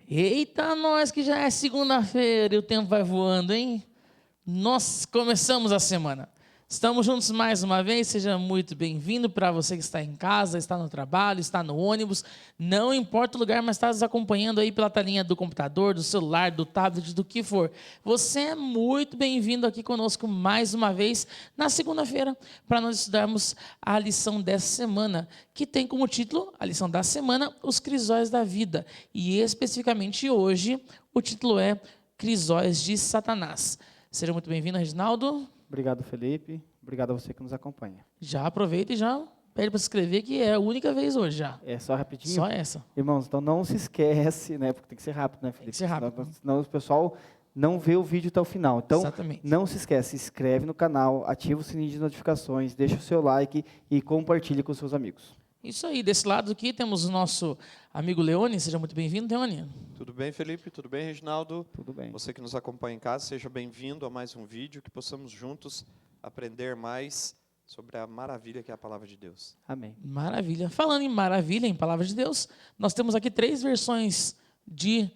Eita, nós que já é segunda-feira e o tempo vai voando, hein? Nós começamos a semana. Estamos juntos mais uma vez, seja muito bem-vindo para você que está em casa, está no trabalho, está no ônibus, não importa o lugar, mas está nos acompanhando aí pela telinha do computador, do celular, do tablet, do que for. Você é muito bem-vindo aqui conosco mais uma vez na segunda-feira, para nós estudarmos a lição dessa semana, que tem como título, a lição da semana, Os Crisóis da Vida. E especificamente hoje, o título é Crisóis de Satanás. Seja muito bem-vindo, Reginaldo. Obrigado, Felipe. Obrigado a você que nos acompanha. Já aproveita e já pede para se inscrever, que é a única vez hoje já. É só rapidinho? Só essa. Irmãos, então não se esquece, né? Porque tem que ser rápido, né, Felipe? Tem que ser rápido. Senão o pessoal não vê o vídeo até o final. Então, Exatamente. não se esquece, se inscreve no canal, ativa o sininho de notificações, deixa o seu like e compartilhe com seus amigos. Isso aí, desse lado aqui temos o nosso amigo Leone. Seja muito bem-vindo, Leone. Tudo bem, Felipe? Tudo bem, Reginaldo? Tudo bem. Você que nos acompanha em casa, seja bem-vindo a mais um vídeo, que possamos juntos aprender mais sobre a maravilha que é a palavra de Deus. Amém. Maravilha. Falando em maravilha, em palavra de Deus, nós temos aqui 3 versões de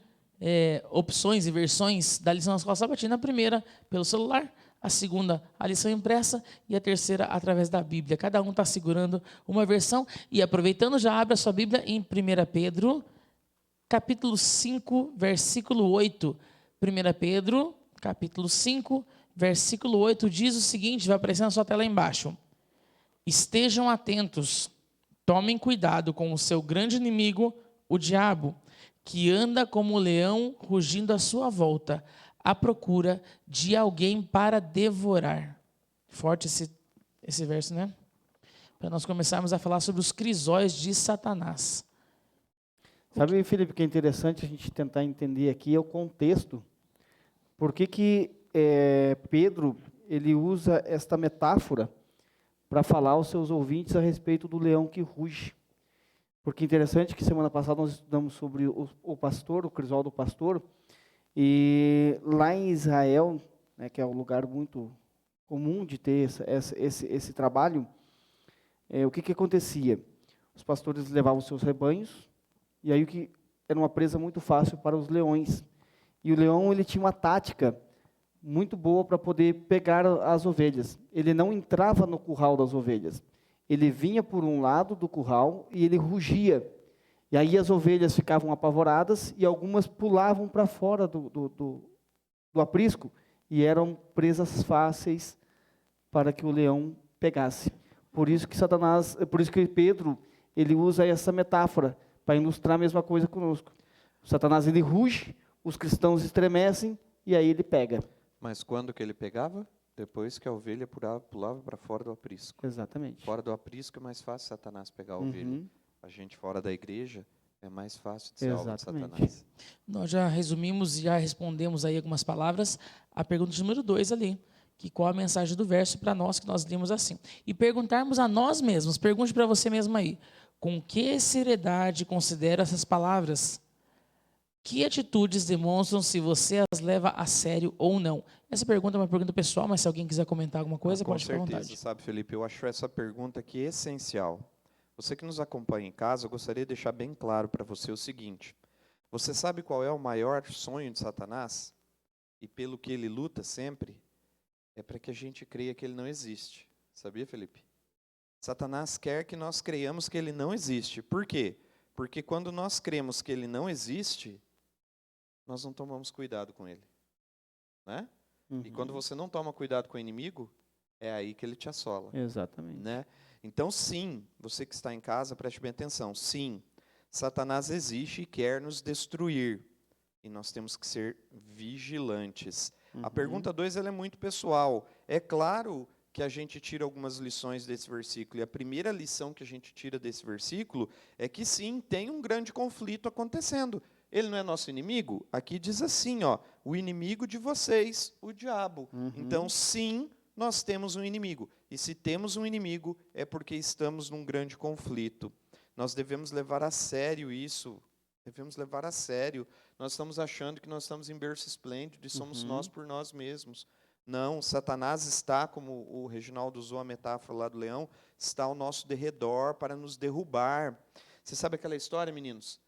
opções e versões da lição na Escola Sabatina. A primeira, pelo celular. A segunda, a lição impressa, e a terceira, através da Bíblia. Cada um está segurando uma versão. E aproveitando, já abre a sua Bíblia em 1 Pedro, capítulo 5, versículo 8. 1 Pedro, capítulo 5, versículo 8, diz o seguinte, vai aparecer na sua tela aí embaixo. Estejam atentos, tomem cuidado com o seu grande inimigo, o diabo, que anda como um leão rugindo à sua volta, à procura de alguém para devorar. Forte esse verso, né? Para nós começarmos a falar sobre os crisóis de Satanás. Sabe, Felipe, que é interessante a gente tentar entender aqui é o contexto. Por que Pedro ele usa esta metáfora para falar aos seus ouvintes a respeito do leão que ruge? Porque é interessante que semana passada nós estudamos sobre o pastor, o crisol do pastor, e lá em Israel, né, que é um lugar muito comum de ter esse trabalho, o que acontecia? Os pastores levavam seus rebanhos, e aí o que era uma presa muito fácil para os leões. E o leão ele tinha uma tática muito boa para poder pegar as ovelhas. Ele não entrava no curral das ovelhas. Ele vinha por um lado do curral e ele rugia. E aí as ovelhas ficavam apavoradas e algumas pulavam para fora do aprisco e eram presas fáceis para que o leão pegasse. Por isso que Pedro ele usa essa metáfora para ilustrar a mesma coisa conosco. O Satanás ele ruge, os cristãos estremecem e aí ele pega. Mas quando que ele pegava? Depois que a ovelha pulava para fora do aprisco. Exatamente. Fora do aprisco é mais fácil Satanás pegar a ovelha. A gente fora da igreja é mais fácil de ser alvo de Satanás. Nós já resumimos e já respondemos aí algumas palavras. A pergunta número 2 ali, que qual a mensagem do verso para nós, que nós lemos assim. E perguntarmos a nós mesmos, pergunte para você mesmo aí, com que seriedade considera essas palavras? Que atitudes demonstram se você as leva a sério ou não? Essa pergunta é uma pergunta pessoal, mas se alguém quiser comentar alguma coisa, pode ficar à vontade. Com certeza, sabe, Felipe, eu acho essa pergunta aqui essencial. Você que nos acompanha em casa, eu gostaria de deixar bem claro para você o seguinte. Você sabe qual é o maior sonho de Satanás? E pelo que ele luta sempre? É para que a gente creia que ele não existe. Sabia, Felipe? Satanás quer que nós creiamos que ele não existe. Por quê? Porque quando nós cremos que ele não existe, nós não tomamos cuidado com ele. Né? E quando você não toma cuidado com o inimigo, é aí que ele te assola. Exatamente. Né? Então, sim, você que está em casa, preste bem atenção. Sim, Satanás existe e quer nos destruir. E nós temos que ser vigilantes. A pergunta 2 ela é muito pessoal. É claro que a gente tira algumas lições desse versículo. E a primeira lição que a gente tira desse versículo é que, sim, tem um grande conflito acontecendo. Ele não é nosso inimigo? Aqui diz assim, ó, o inimigo de vocês, o diabo. Então, sim, nós temos um inimigo. E se temos um inimigo, é porque estamos num grande conflito. Nós devemos levar a sério isso. Devemos levar a sério. Nós estamos achando que nós estamos em berço esplêndido e somos nós por nós mesmos. Não, Satanás está, como o Reginaldo usou a metáfora lá do leão, está ao nosso derredor para nos derrubar. Você sabe aquela história, meninos?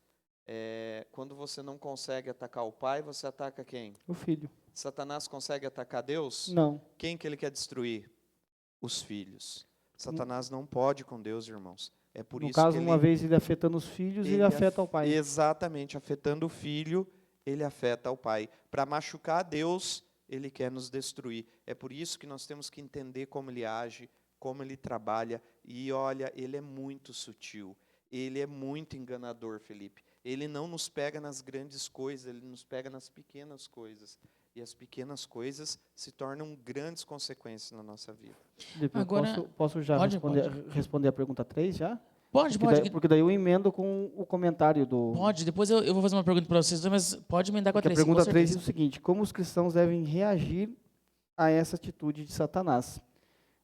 Quando você não consegue atacar o pai, você ataca quem? O filho. Satanás consegue atacar Deus? Não. Quem que ele quer destruir? Os filhos. Satanás não pode com Deus, irmãos. É por No isso caso, que uma vez ele afetando os filhos, ele afeta o pai. Exatamente, afetando o filho, ele afeta o pai. Para machucar a Deus, ele quer nos destruir. É por isso que nós temos que entender como ele age, como ele trabalha. E olha, ele é muito sutil. Ele é muito enganador, Felipe. Ele não nos pega nas grandes coisas, ele nos pega nas pequenas coisas. E as pequenas coisas se tornam grandes consequências na nossa vida. Felipe, Agora, posso já pode. responder a pergunta 3 já? Pode. Porque daí eu emendo com o comentário do... Pode, depois eu vou fazer uma pergunta para vocês, mas pode emendar com a Porque 3. a pergunta com 3 diz certeza. o seguinte: como os cristãos devem reagir a essa atitude de Satanás?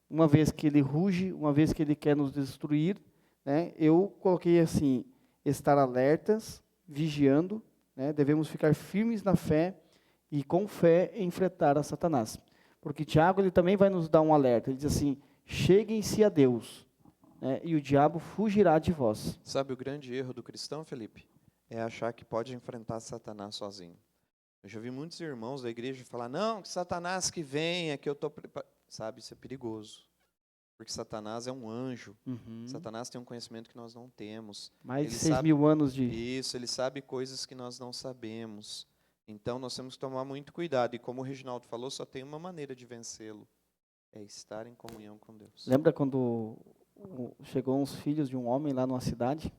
Uma vez que ele ruge, uma vez que ele quer nos destruir, né, eu coloquei assim: estar alertas, vigiando, né, devemos ficar firmes na fé e com fé enfrentar a Satanás. Porque Tiago ele também vai nos dar um alerta, ele diz assim: cheguem-se a Deus, né, e o diabo fugirá de vós. Sabe o grande erro do cristão, Felipe? É achar que pode enfrentar Satanás sozinho. Eu já vi muitos irmãos da igreja falar, não, que Satanás que venha, que eu estou preparado. Sabe, isso é perigoso. Porque Satanás é um anjo. Satanás tem um conhecimento que nós não temos. Mais Ele de 6.000 anos de... Isso, ele sabe coisas que nós não sabemos. Então, nós temos que tomar muito cuidado. E como o Reginaldo falou, só tem uma maneira de vencê-lo. É estar em comunhão com Deus. Lembra quando chegou uns filhos de um homem lá numa cidade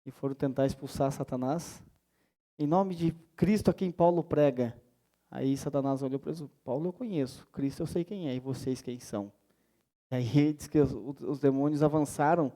e foram tentar expulsar Satanás? Em nome de Cristo a quem Paulo prega. Aí Satanás olhou para eles: Paulo eu conheço, Cristo eu sei quem é, e vocês quem são? E aí diz que os demônios avançaram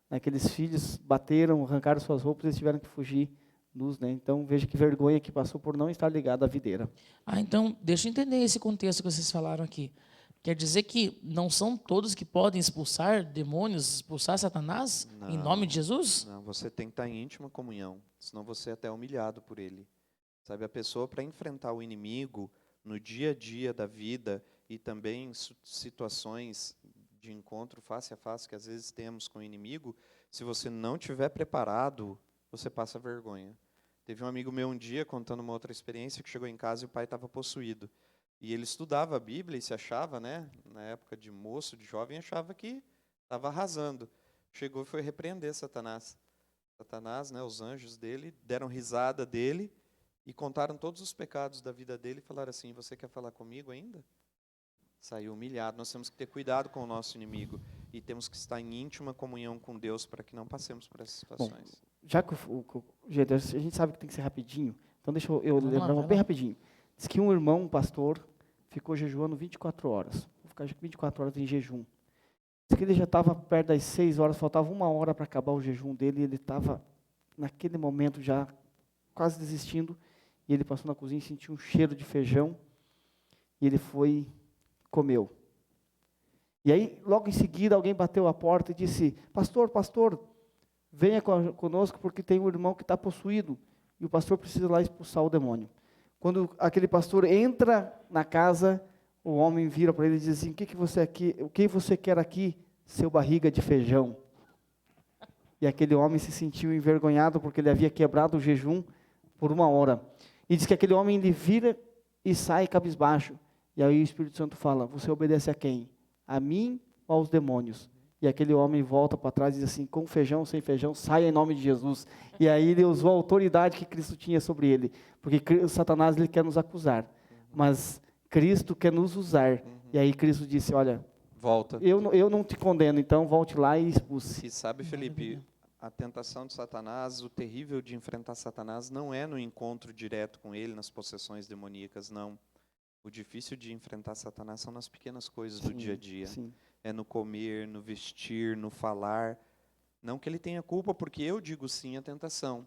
naqueles filhos, bateram, arrancaram suas roupas e eles tiveram que fugir nus, né? Então veja que vergonha que passou por não estar ligado à videira. Então, deixa eu entender esse contexto que vocês falaram aqui. Quer dizer que não são todos que podem expulsar demônios, expulsar Satanás, em nome de Jesus? Não, você tem que estar em íntima comunhão, senão você é até humilhado por ele. Sabe, a pessoa para enfrentar o inimigo no dia a dia da vida e também em situações de encontro face a face que às vezes temos com o inimigo, se você não estiver preparado, você passa vergonha. Teve um amigo meu um dia contando uma outra experiência que chegou em casa e o pai estava possuído. E ele estudava a Bíblia e se achava, né, na época de moço, de jovem, achava que estava arrasando. Chegou e foi repreender Satanás. Satanás, né, os anjos dele, deram risada dele e contaram todos os pecados da vida dele e falaram assim: você quer falar comigo ainda? Saiu humilhado. Nós temos que ter cuidado com o nosso inimigo e temos que estar em íntima comunhão com Deus para que não passemos por essas situações. Bom, já que gente, a gente sabe que tem que ser rapidinho, então deixa eu lembrar bem rapidinho. Diz que um irmão, um pastor, ficou jejuando 24 horas. Vou ficar 24 horas em jejum. Diz que ele já estava perto das 6 horas, faltava 1 hora para acabar o jejum dele, e ele estava, naquele momento, já quase desistindo, e ele passou na cozinha e sentiu um cheiro de feijão, e ele foi, comeu. E aí, logo em seguida, alguém bateu a porta e disse: pastor, venha conosco, porque tem um irmão que está possuído, e o pastor precisa ir lá expulsar o demônio. Quando aquele pastor entra na casa, o homem vira para ele e diz assim: o que você quer aqui, seu barriga de feijão? E aquele homem se sentiu envergonhado, porque ele havia quebrado o jejum por 1 hora. E diz que aquele homem, ele vira e sai cabisbaixo. E aí o Espírito Santo fala: você obedece a quem? A mim ou aos demônios? E aquele homem volta para trás e diz assim: com feijão, sem feijão, saia em nome de Jesus. E aí ele usou a autoridade que Cristo tinha sobre ele. Porque Satanás ele quer nos acusar, mas Cristo quer nos usar. E aí Cristo disse: olha, volta. Eu não te condeno, então volte lá e expulse. E sabe, Felipe, a tentação de Satanás, o terrível de enfrentar Satanás não é no encontro direto com ele, nas possessões demoníacas, não. O difícil de enfrentar Satanás são nas pequenas coisas do dia a dia. Sim. É no comer, no vestir, no falar. Não que ele tenha culpa, porque eu digo sim à tentação,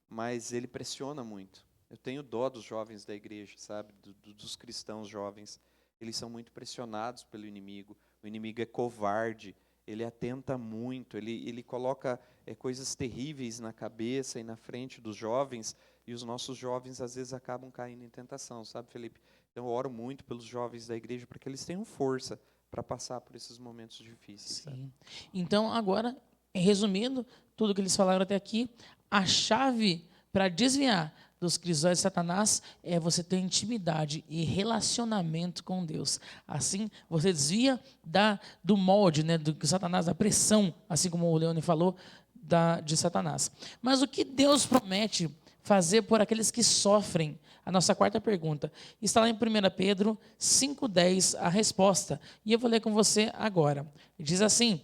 mas ele pressiona muito. Eu tenho dó dos jovens da igreja, sabe, dos cristãos jovens. Eles são muito pressionados pelo inimigo. O inimigo é covarde, ele atenta muito, ele coloca coisas terríveis na cabeça e na frente dos jovens, e os nossos jovens às vezes acabam caindo em tentação, sabe, Felipe? Então eu oro muito pelos jovens da igreja para que eles tenham força para passar por esses momentos difíceis. Sim. Então, agora, resumindo tudo que eles falaram até aqui, a chave para desviar dos crisóis de Satanás é você ter intimidade e relacionamento com Deus. Assim, você desvia do molde, né, do que Satanás, da pressão, assim como o Leone falou, de Satanás. Mas o que Deus promete fazer por aqueles que sofrem? A nossa quarta pergunta está lá em 1 Pedro 5,10, a resposta. E eu vou ler com você agora. Diz assim: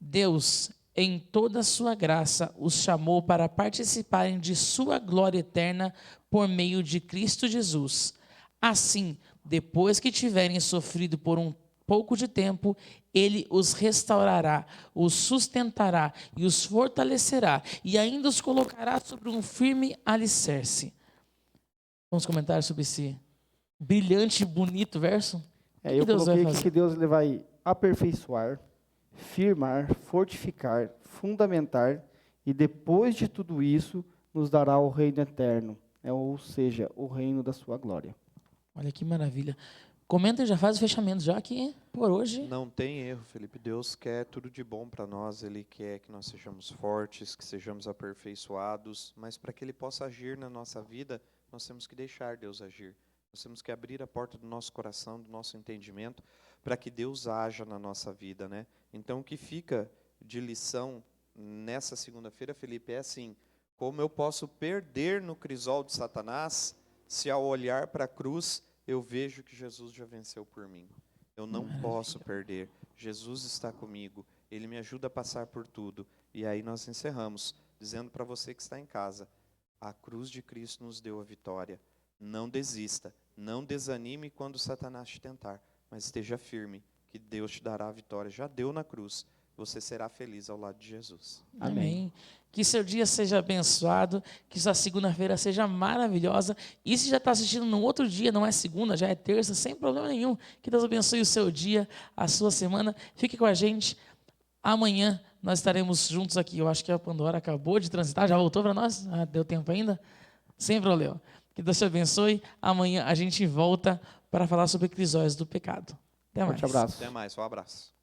Deus, em toda a sua graça, os chamou para participarem de sua glória eterna por meio de Cristo Jesus. Assim, depois que tiverem sofrido por um pouco de tempo, ele os restaurará, os sustentará e os fortalecerá, e ainda os colocará sobre um firme alicerce. Vamos comentar sobre esse brilhante e bonito verso? O que Eu Deus vai coloquei aqui fazer? que Deus ele vai aperfeiçoar, firmar, fortificar, fundamentar, e depois de tudo isso, nos dará o reino eterno, ou seja, o reino da sua glória. Olha que maravilha. Comenta e já faz o fechamento, já que por hoje... Não tem erro, Felipe. Deus quer tudo de bom para nós. Ele quer que nós sejamos fortes, que sejamos aperfeiçoados. Mas para que Ele possa agir na nossa vida, nós temos que deixar Deus agir. Nós temos que abrir a porta do nosso coração, do nosso entendimento, para que Deus haja na nossa vida, né? Então, o que fica de lição nessa segunda-feira, Felipe, é assim: como eu posso perder no crisol de Satanás, se ao olhar para a cruz eu vejo que Jesus já venceu por mim. Eu não posso perder. Jesus está comigo. Ele me ajuda a passar por tudo. E aí nós encerramos, dizendo para você que está em casa: a cruz de Cristo nos deu a vitória. Não desista. Não desanime quando Satanás te tentar. Mas esteja firme, que Deus te dará a vitória. Já deu na cruz. Você será feliz ao lado de Jesus. Amém. Que seu dia seja abençoado, que sua segunda-feira seja maravilhosa. E se já está assistindo no outro dia, não é segunda, já é terça, sem problema nenhum. Que Deus abençoe o seu dia, a sua semana. Fique com a gente. Amanhã nós estaremos juntos aqui. Eu acho que a Pandora acabou de transitar, já voltou para nós? Deu tempo ainda? Sem problema. Que Deus te abençoe. Amanhã a gente volta para falar sobre crisóis do pecado. Até mais. Forte abraço. Até mais. Um abraço.